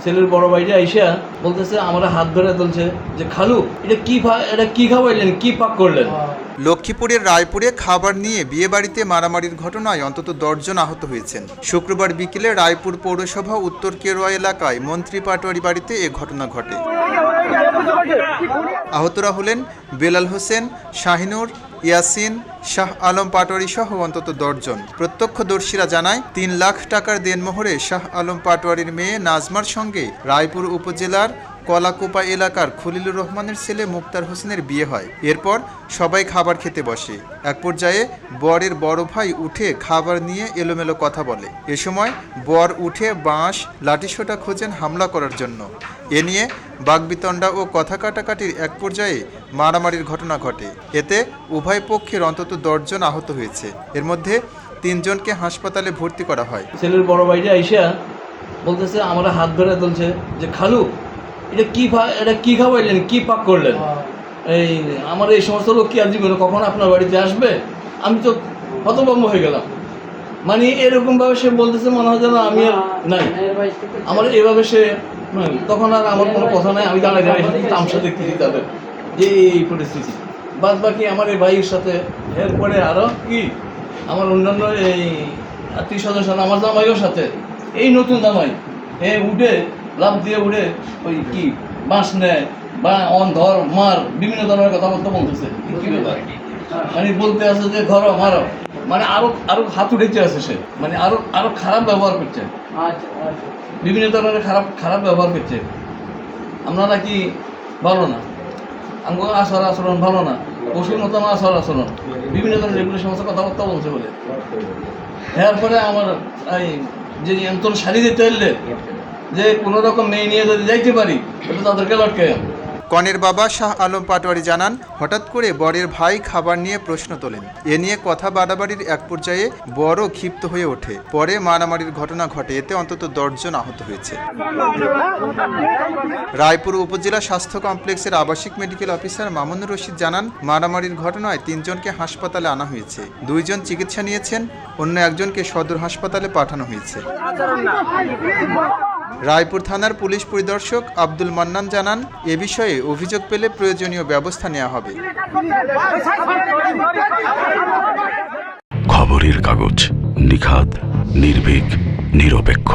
ছেলের বড় ভাইটা আইসা বলতেছে আমরা হাত ধরে তুলছে যে খালু এটা কি খাওয়াইলেন, কি পাক করলেন। লক্ষ্মীপুরের রায়পুরে খাবার নিয়ে বিয়েবাড়িতে মারামারির ঘটনায় অন্তত 10 জন আহত হয়েছেন। শুক্রবার বিকেলে রায়পুর পৌরসভা উত্তর কেরোয়া এলাকায় মন্ত্রী পাটোয়ারি বাড়িতে এ ঘটনা ঘটে। আহতরা হলেন বেলাল হোসেন, শাহিনুর, ইয়াসিন, শাহ আলম পাটোয়ারি সহ অন্তত 10 জন। প্রত্যক্ষদর্শীরা জানায় 3 লাখ টাকার দেনমোহরে শাহ আলম পাটোয়ারির মেয়ে নাজমার সঙ্গে রায়পুর উপজেলার কলাকোপা এলাকার খলিলুর রহমানের ছেলে মুক্তার হোসেনের বিয়ে হয়। এরপর সবাই খাবার খেতে বসে। এক পর্যায়ে বরের বড় ভাই উঠে খাবার নিয়ে এলোমেলো কথা বলে। এ সময় বর উঠে বাঁশ লাঠিসোঁটা খোঁজেন হামলা করার জন্য। এ নিয়ে বাগবিতণ্ডা ও কথা কাটাকাটির এক পর্যায়ে মারামারির ঘটনা ঘটে। এতে উভয় পক্ষের অন্তত 10 জন আহত হয়েছে। এর মধ্যে 3 জনকে হাসপাতালে ভর্তি করা হয়। ছেলের বড় ভাইটা আইসা বলতেছে আমরা হাত ধরে তুলছে যে খালু এটা কি খাওয়াইলেন, কি পাক করলেন। এই আমার এই সমস্ত লোক কি আর জীবনে কখন আপনার বাড়িতে আসবে? আমি তো হতভম্ব হয়ে গেলাম। মানে এরকমভাবে সে বলতেছে মনে হয় যেন আমি আর নাই, আমার এভাবে সে তখন আর আমার কোনো কথা নাই। আমি দাঁড়াই তামসা দেখতেছি তাদের যে এই পরিস্থিতি। বাদ বাকি আমার এই ভাইয়ের সাথে এরপরে আরও কি আমার অন্যান্য এই আত্মীয় স্বজন, আমার জামাইয়ের সাথে এই নতুন জামাই উঠে লাভ দিয়ে উঠে ওই কি বাঁশ নেয় বা ধর মার বিভিন্ন ধরনের কথাবার্তা বলতেছে। কি ব্যাপার মানে বলতে আছে যে ধরো মারো, মানে আরো হাত উঠেছে আছে সে, মানে আরো খারাপ ব্যবহার করছে, বিভিন্ন ধরনের খারাপ ব্যবহার করছে। আপনারা কি ভালো না, আমার আচরণ ভালো না, পশুর মতো না আচরণ, বিভিন্ন ধরনের এগুলো সমস্ত কথাবার্তা বলছে বলে। এরপরে আমার এই যে এমন শাড়ি দিতে হলে যে কোনো রকম মেয়ে নিয়ে যদি যাইতে পারি তাহলে তাদেরকে লটকে। কনের বাবা শাহ আলম পাটোয়ারি জানান, হঠাৎ করে বরের ভাই খাবার নিয়ে প্রশ্ন তোলেন। এ নিয়ে কথা বাড়াবাড়ির এক পর্যায়ে বড়ও ক্ষিপ্ত হয়ে ওঠে। পরে মারামারির ঘটনা ঘটে। এতে অন্তত 10 জন আহত হয়েছে। রায়পুর উপজেলা স্বাস্থ্য কমপ্লেক্সের আবাসিক মেডিকেল অফিসার মামুনুর রশিদ জানান, মারামারির ঘটনায় 3 জনকে হাসপাতালে আনা হয়েছে। 2 জন চিকিৎসা নিয়েছেন, অন্য একজনকে সদর হাসপাতালে পাঠানো হয়েছে। রায়পুর থানার পুলিশ পরিদর্শক আব্দুল মান্নান জানান, এ বিষয়ে অভিযোগ পেলে প্রয়োজনীয় ব্যবস্থা নেওয়া হবে। খবরের কাগজ, নিখাত, নির্ভীক, নিরপেক্ষ।